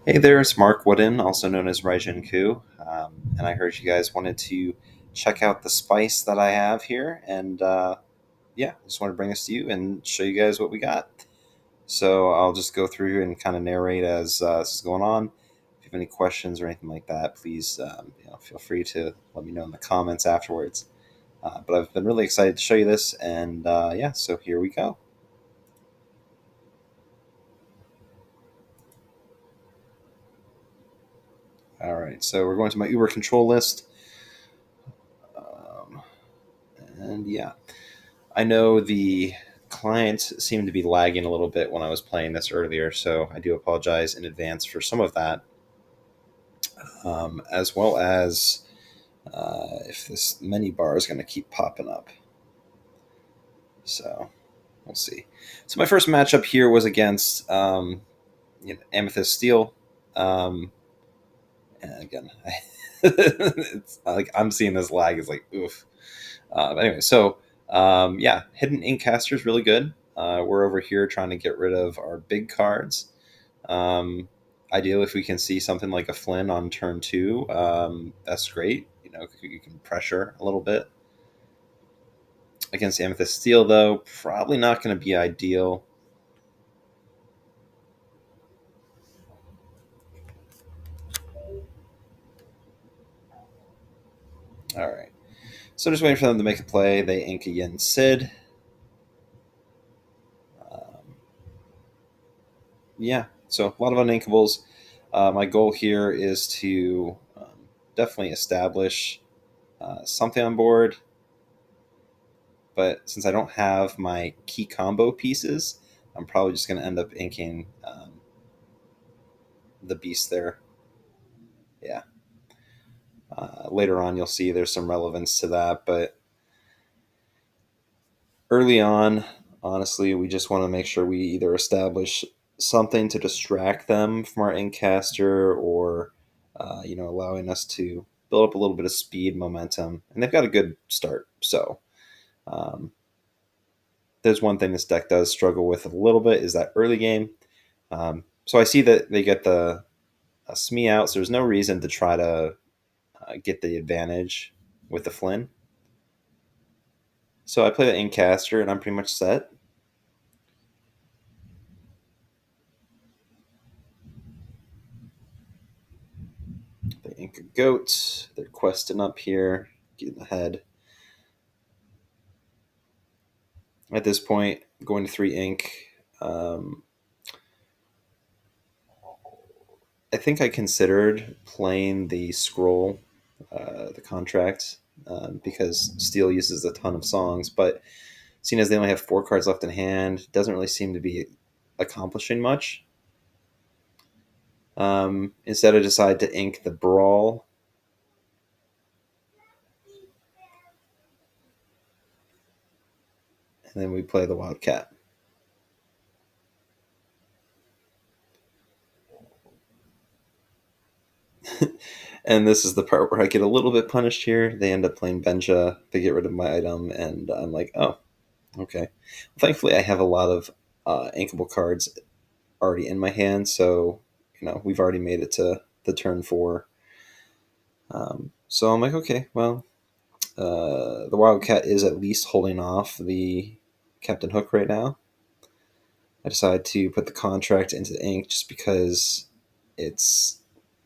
Hey there, it's Mark Wooden, also known as Raijinku, and I heard you guys wanted to check out the spice that I have here, and yeah, I just want to bring this to you and show you guys what we got. So I'll just go through and kind of narrate as this is going on. If you have any questions or anything like that, please feel free to let me know in the comments afterwards. But I've been really excited to show you this, and yeah, so here we go. All right, so we're going to my Uber control list, um, and yeah. I know the client seemed to be lagging a little bit when I was playing this earlier, so I do apologize in advance for some of that, as well as if this menu bar is going to keep popping up. So we'll see. So my first matchup here was against Amethyst Steel. And again, it's like I'm seeing this lag is like oof. But anyway, so yeah, Hidden Ink Caster is really good. We're over here trying to get rid of our big cards. Um, Ideally, if we can see something like a Flynn on turn two, that's great. You can pressure a little bit. Against Amethyst Steel, though, probably not going to be ideal. All right. So just waiting for them to make a play. They ink again Sid. Um, yeah, so a lot of uninkables. My goal here is to definitely establish something on board, but since I don't have my key combo pieces, I'm probably just going to end up inking the beast there. Yeah. Later on, you'll see there's some relevance to that, but early on, honestly, we just want to make sure we either establish something to distract them from our Inkcaster or, allowing us to build up a little bit of speed momentum. And they've got a good start. So um, there's one thing this deck does struggle with a little bit is that early game. So I see that they get the Smee out, so there's no reason to try to get the advantage with the Flynn. So I play the Inkcaster and I'm pretty much set. The Inca Goat, they're questing up here, getting ahead. At this point, going to 3 ink. Um, I think I considered playing the scroll, the contract, because Steel uses a ton of songs, but seeing as they only have 4 cards left in hand, doesn't really seem to be accomplishing much. Instead, I decided to ink the Brawl. And then we play the Wildcat. And this is the part where I get a little bit punished here. They end up playing Benja. They get rid of my item, and I'm like, oh, okay. Well, thankfully, I have a lot of inkable cards already in my hand, so we've already made it to the turn 4. So I'm like, okay, well, the Wildcat is at least holding off the Captain Hook right now. I decided to put the contract into the ink just because it's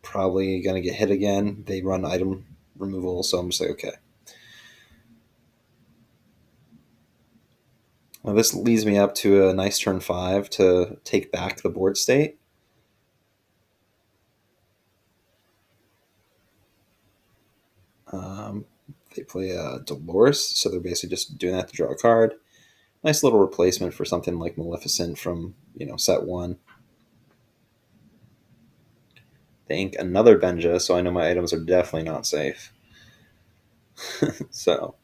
probably going to get hit again. They run item removal, so I'm just like, okay. Well, this leads me up to a nice turn 5 to take back the board state. Um, they play Dolores, so they're basically just doing that to draw a card. Nice little replacement for something like Maleficent from set 1. They ink another Benja, so I know my items are definitely not safe. So,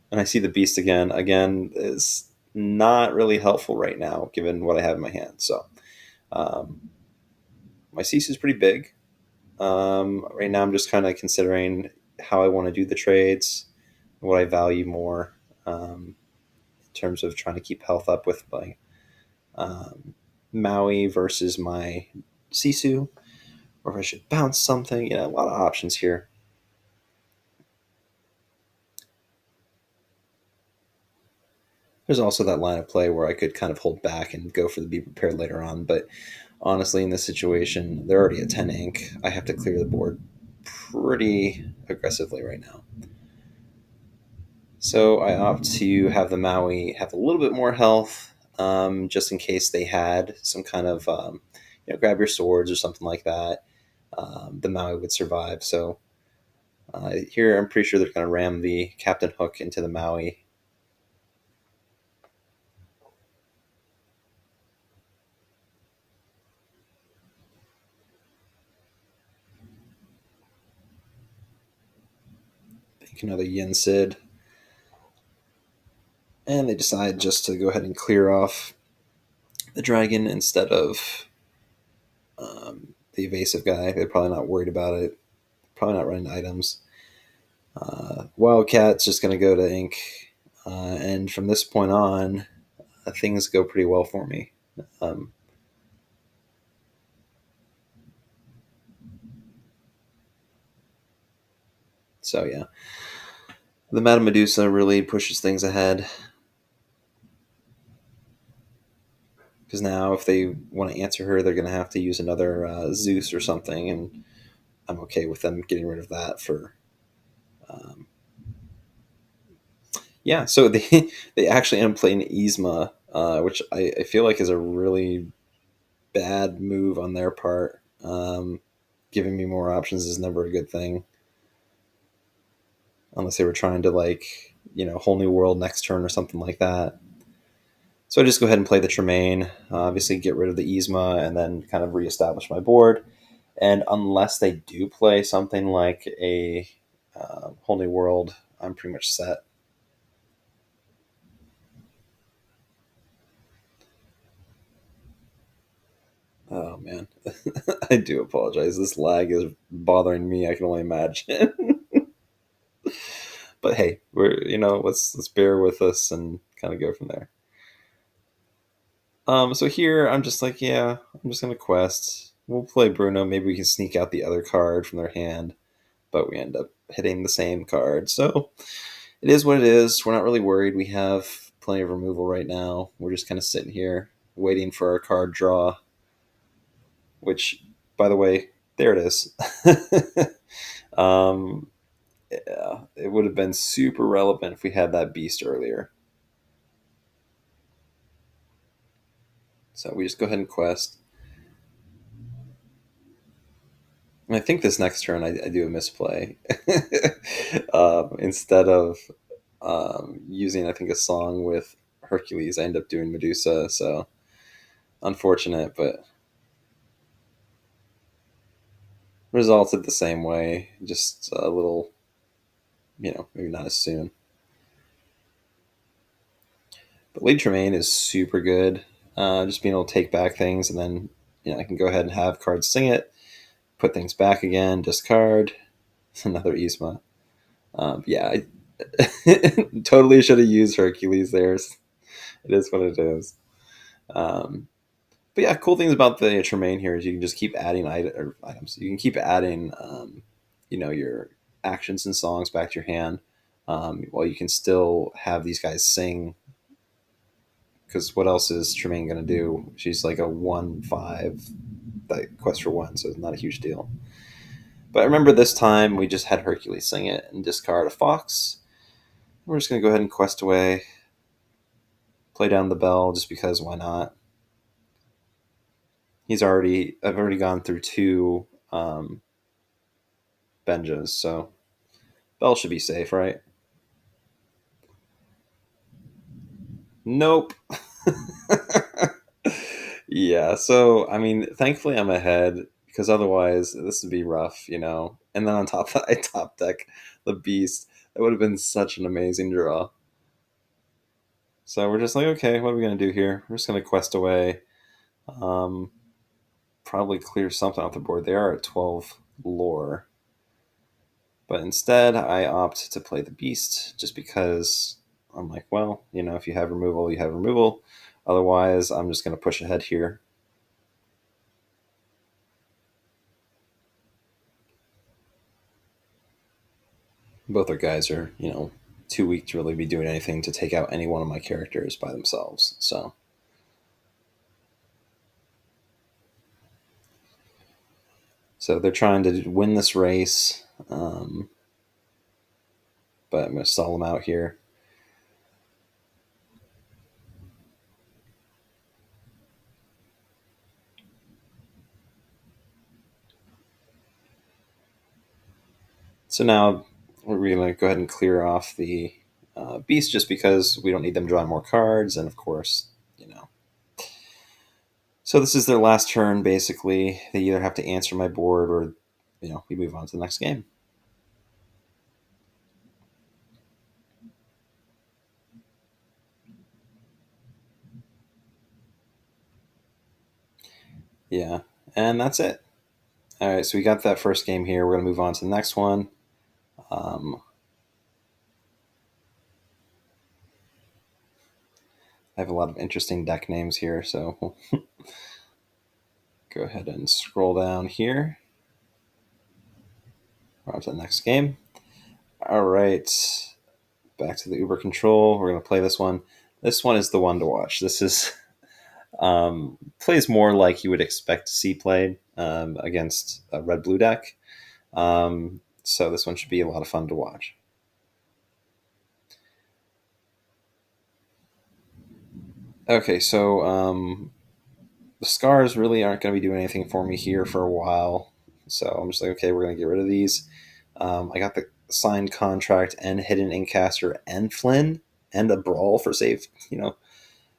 and I see the Beast again. Again, is not really helpful right now, given what I have in my hand. So, um, my CC is pretty big. Right now, I'm just kind of considering how I want to do the trades, what I value more, in terms of trying to keep health up with my um, Maui versus my Sisu. or if I should bounce something. A lot of options here. There's also that line of play where I could kind of hold back and go for the be prepared later on, but honestly, in this situation, they're already at 10 ink. I have to clear the board pretty aggressively right now. So I opt to have the Maui have a little bit more health, just in case they had some kind of, grab your swords or something like that. The Maui would survive. So here, I'm pretty sure they're going to ram the Captain Hook into the Maui. Think another Yin Sid. And they decide just to go ahead and clear off the dragon instead of the evasive guy. They're probably not worried about it. Probably not running items. Wildcat's just going to go to ink. And from this point on, things go pretty well for me. Um, so, yeah. The Madame Medusa really pushes things ahead. Because now, if they want to answer her, they're going to have to use another Zeus or something. And I'm okay with them getting rid of that for. Um, yeah, so they actually end up playing Yzma, which I feel like is a really bad move on their part. Giving me more options is never a good thing, unless they were trying to whole new world next turn or something like that. So I just go ahead and play the Tremaine, obviously get rid of the Yzma, and then kind of reestablish my board. And unless they do play something like a whole new world, I'm pretty much set. Oh man, I do apologize. This lag is bothering me. I can only imagine. But hey, let's bear with us and kind of go from there. So here I'm just like, yeah, I'm just gonna quest. We'll play Bruno. Maybe we can sneak out the other card from their hand, but we end up hitting the same card. So it is what it is. We're not really worried. We have plenty of removal right now. We're just kind of sitting here waiting for our card draw. Which, by the way, there it is. um, yeah, it would have been super relevant if we had that beast earlier. So we just go ahead and quest. And I think this next turn I do a misplay. Instead of using, I think, a song with Hercules, I end up doing Medusa. So unfortunate, but resulted the same way. Just a little, maybe not as soon. But Lady Tremaine is super good. Just being able to take back things, and then I can go ahead and have cards sing it, put things back again, discard. Another Yzma. Yeah, I totally should have used Hercules there. It is what it is. But yeah, cool things about the Tremaine here is you can just keep adding items. You can keep adding, your actions and songs back to your hand, while you can still have these guys sing. Because what else is Tremaine going to do? She's like a 1/5 that quest for one, so it's not a huge deal. But I remember this time we just had Hercules sing it and discard a fox. We're just going to go ahead and quest away, play down the bell just because why not? I've already gone through two Benjas, so bell should be safe, right? Nope. Yeah, so I mean, thankfully I'm ahead because otherwise this would be rough. And then on top of that, I top deck the beast. That would have been such an amazing draw. So we're just like, okay, what are we gonna do here? We're just gonna quest away. Um, Probably clear something off the board. They are at 12 lore, but instead I opt to play the beast just because I'm like, well, if you have removal, you have removal. Otherwise, I'm just gonna push ahead here. Both our guys are, too weak to really be doing anything to take out any one of my characters by themselves. So they're trying to win this race, but I'm going to stall them out here. So now we're going to go ahead and clear off the beast just because we don't need them drawing more cards, and of course, So this is their last turn, basically. They either have to answer my board or, we move on to the next game. Yeah, and that's it. All right, so we got that first game here. We're going to move on to the next one. I have a lot of interesting deck names here, so we'll go ahead and scroll down here. We're on to the next game. All right, back to the Uber Control. We're going to play this one. This one is the one to watch. This is plays more like you would expect to see played against a red-blue deck. So this one should be a lot of fun to watch. Okay, so the scars really aren't going to be doing anything for me here for a while. So I'm just like, okay, we're going to get rid of these. I got the signed contract and hidden Inkcaster and Flynn and a brawl for save,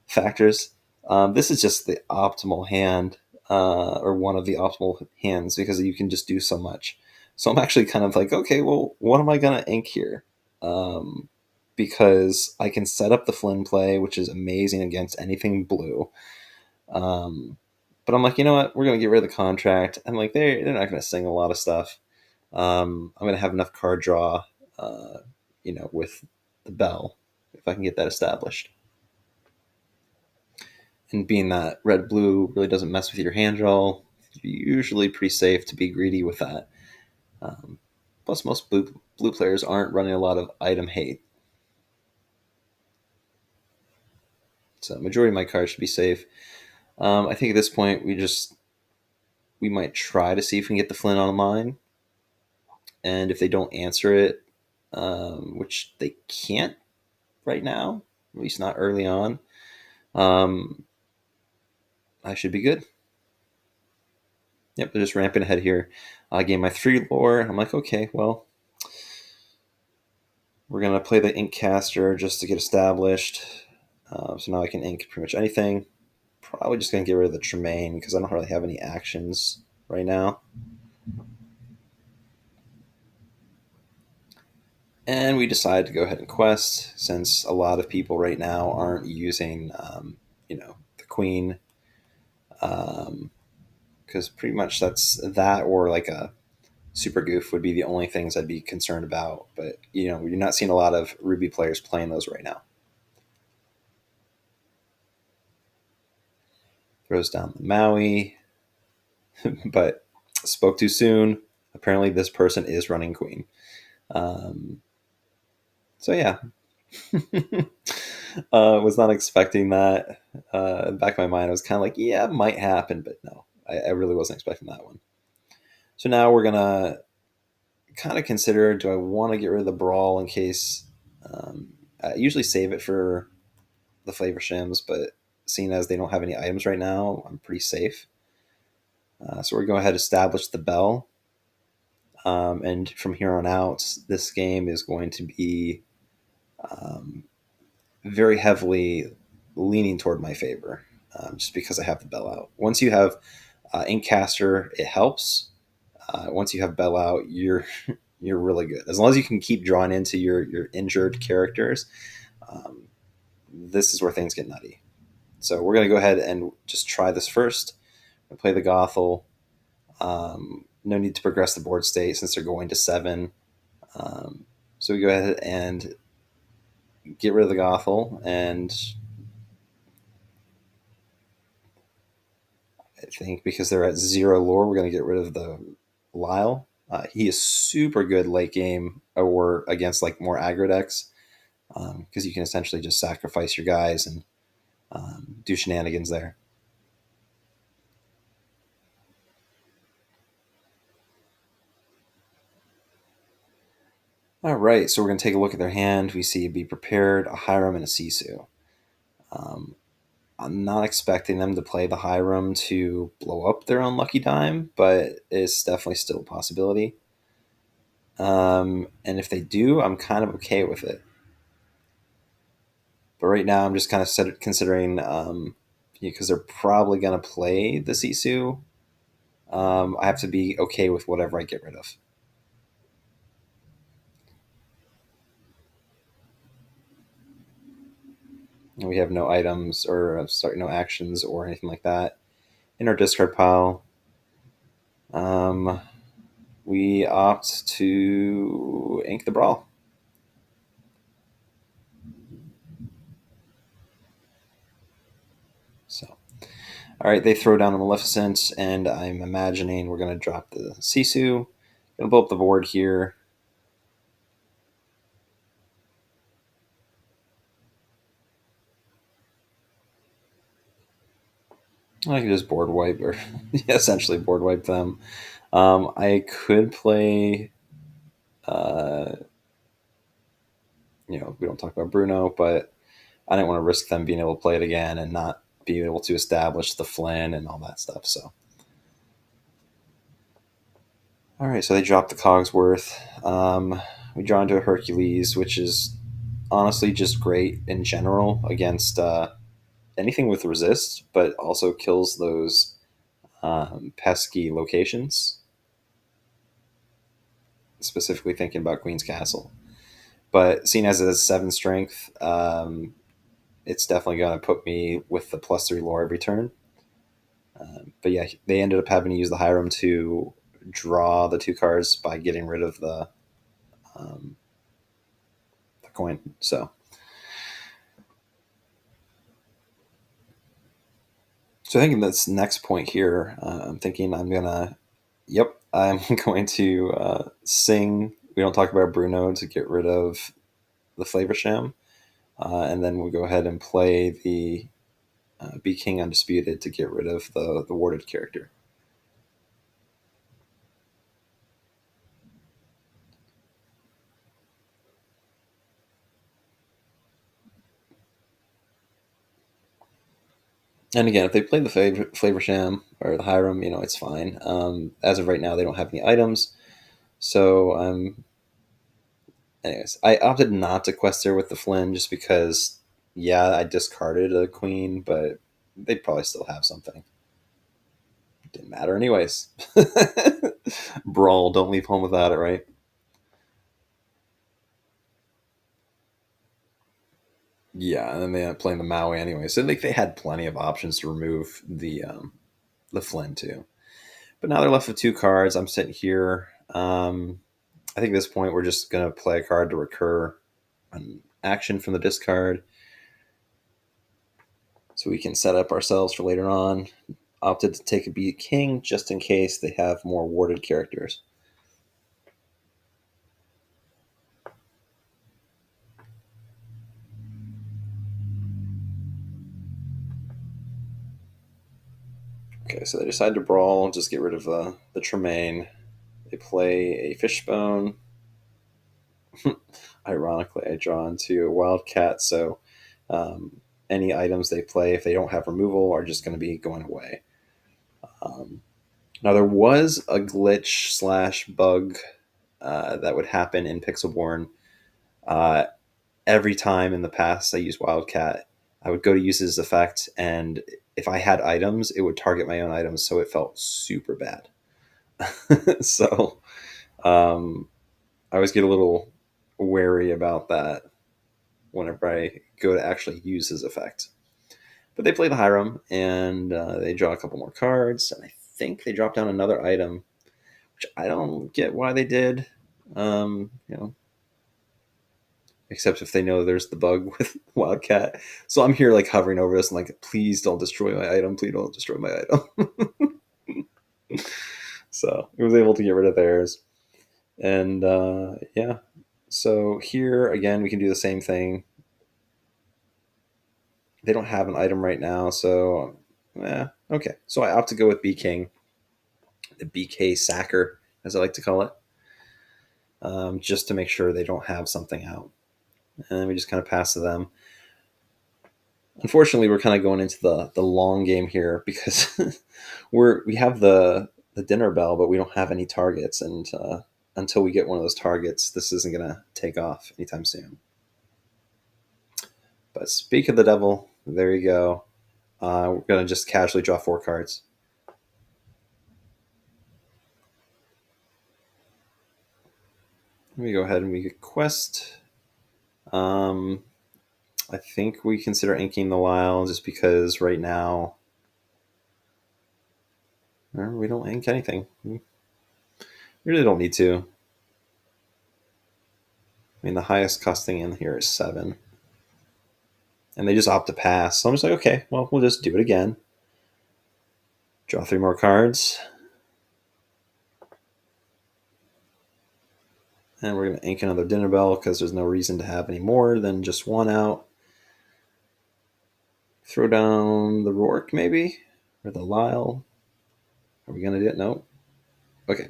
factors. This is just the optimal hand, or one of the optimal hands, because you can just do so much. So I'm actually kind of like, okay, well, what am I going to ink here? Because I can set up the Flynn play, which is amazing against anything blue. But I'm like, you know what? We're going to get rid of the contract. I'm like, they're not going to sing a lot of stuff. I'm going to have enough card draw, with the bell, if I can get that established. And being that red blue really doesn't mess with your hand draw, it's usually pretty safe to be greedy with that. Plus, most blue players aren't running a lot of item hate, so majority of my cards should be safe. I think at this point we might try to see if we can get the Flint on the mine, and if they don't answer it, which they can't right now, at least not early on, um, I should be good. Yep, they're just ramping ahead here. I gained my 3 lore. I'm like, okay, well, we're going to play the Inkcaster just to get established. So now I can ink pretty much anything. Probably just going to get rid of the Tremaine because I don't really have any actions right now. And we decided to go ahead and quest, since a lot of people right now aren't using, the Queen. Because pretty much that's that, or like a Super Goof would be the only things I'd be concerned about. But, you're not seeing a lot of Ruby players playing those right now. Throws down the Maui, but spoke too soon. Apparently, this person is running Queen. So yeah, was not expecting that. In the back of my mind, I was kind of like, yeah, it might happen, but no, I really wasn't expecting that one. So now we're gonna kind of consider: do I want to get rid of the brawl in case? I usually save it for the flavor shims, but seeing as they don't have any items right now, I'm pretty safe. So we're going to go ahead and establish the bell. And from here on out, this game is going to be very heavily leaning toward my favor, just because I have the bell out. Once you have Inkcaster, it helps. Once you have bell out, you're really good. As long as you can keep drawing into your injured characters, this is where things get nutty. So we're going to go ahead and just try this first. We'll play the Gothel. No need to progress the board state since they're going to 7. So we go ahead and get rid of the Gothel, and I think because they're at 0 lore, we're going to get rid of the Lyle. He is super good late game or against like more aggro decks because you can essentially just sacrifice your guys and do shenanigans there. All right, so we're going to take a look at their hand. We see Be Prepared, a Hiram, and a Sisu. Um, I'm not expecting them to play the Hiram to blow up their unlucky dime, but it's definitely still a possibility. And if they do, I'm kind of okay with it. But right now, I'm just kind of considering because they're probably going to play the Sisu. I have to be okay with whatever I get rid of. And we have no items or no actions or anything like that in our discard pile. We opt to ink the brawl. So, all right, they throw down a Maleficent, and I'm imagining we're going to drop the Sisu. Going to blow up the board here. I can just board wipe or essentially board wipe them. I could play, we don't talk about Bruno, but I didn't want to risk them being able to play it again and not being able to establish the Flynn and all that stuff. So, all right, so they drop the Cogsworth. We draw into a Hercules, which is honestly just great in general against anything with resist, but also kills those pesky locations. Specifically thinking about Queen's Castle. But seeing as it has 7 strength, it's definitely going to put me with the +3 lore every turn. But yeah, they ended up having to use the Hiram to draw the 2 cards by getting rid of the coin. So I think in this next point here, I'm thinking I'm gonna, I'm going to sing. We don't talk about Bruno to get rid of the Flavor Sham, and then we'll go ahead and play the Be King Undisputed to get rid of the warded character. And again, if they play the Flavor Sham or the Hiram, it's fine. As of right now, they don't have any items. So, anyways, I opted not to quest there with the Flynn just because, yeah, I discarded a queen, but they'd probably still have something. Didn't matter anyways. Brawl, don't leave home without it, right? Yeah, and then they end up playing the Maui anyway. So they had plenty of options to remove the Flynn too. But now they're left with 2 cards. I'm sitting here. I think at this point we're just gonna play a card to recur an action from the discard, so we can set up ourselves for later on. Opted to take a Be King just in case they have more warded characters. Okay, so they decide to brawl, just get rid of the Tremaine. They play a Fishbone. Ironically, I draw into a Wildcat, so any items they play, if they don't have removal, are just going to be going away. Now, there was a glitch slash bug that would happen in Pixelborn. Uh, every time in the past I used Wildcat, I would go to use his effect, and if I had items, it would target my own items, so it felt super bad. So I always get a little wary about that whenever I go to actually use his effect. But they play the Hiram, and they draw a couple more cards, and I think they drop down another item, which I don't get why they did. Except if they know there's the bug with Wildcat. So I'm here like hovering over this and like, please don't destroy my item. Please don't destroy my item. So it was able to get rid of theirs. And yeah, so here again, we can do the same thing. They don't have an item right now, so okay. So I opt to go with B King, the BK Sacker, as I like to call it, just to make sure they don't have something out. And we just kind of pass to them. Unfortunately, we're kind of going into the long game here because we have the dinner bell, but we don't have any targets, and until we get one of those targets, this isn't gonna take off anytime soon. But speak of the devil, there you go. We're gonna just casually draw 4 cards. Let me go ahead and we get quest. I think we consider inking the wild just because right now we don't ink anything. We really don't need to. I mean, the highest costing in here is 7. And they just opt to pass. So I'm just like, okay, well, we'll just do it again. Draw 3 more cards. And we're going to ink another dinner bell because there's no reason to have any more than just 1 out. Throw down the Rourke, maybe? Or the Lyle? Are we going to do it? No. Okay.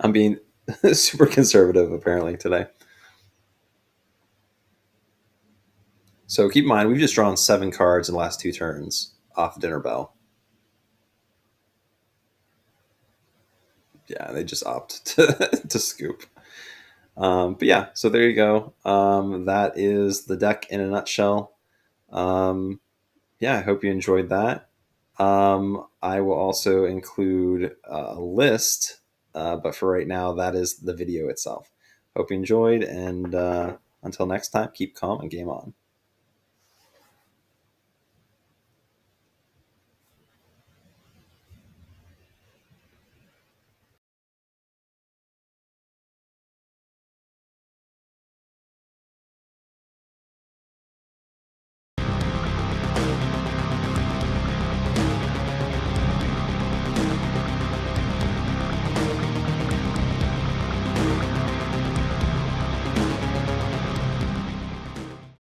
I'm being super conservative, apparently, today. So keep in mind, we've just drawn 7 cards in the last 2 turns off dinner bell. Yeah, they just opt to scoop. But yeah, so there you go. That is the deck in a nutshell. Yeah, I hope you enjoyed that. I will also include a list, but for right now, that is the video itself. Hope you enjoyed, and until next time, keep calm and game on.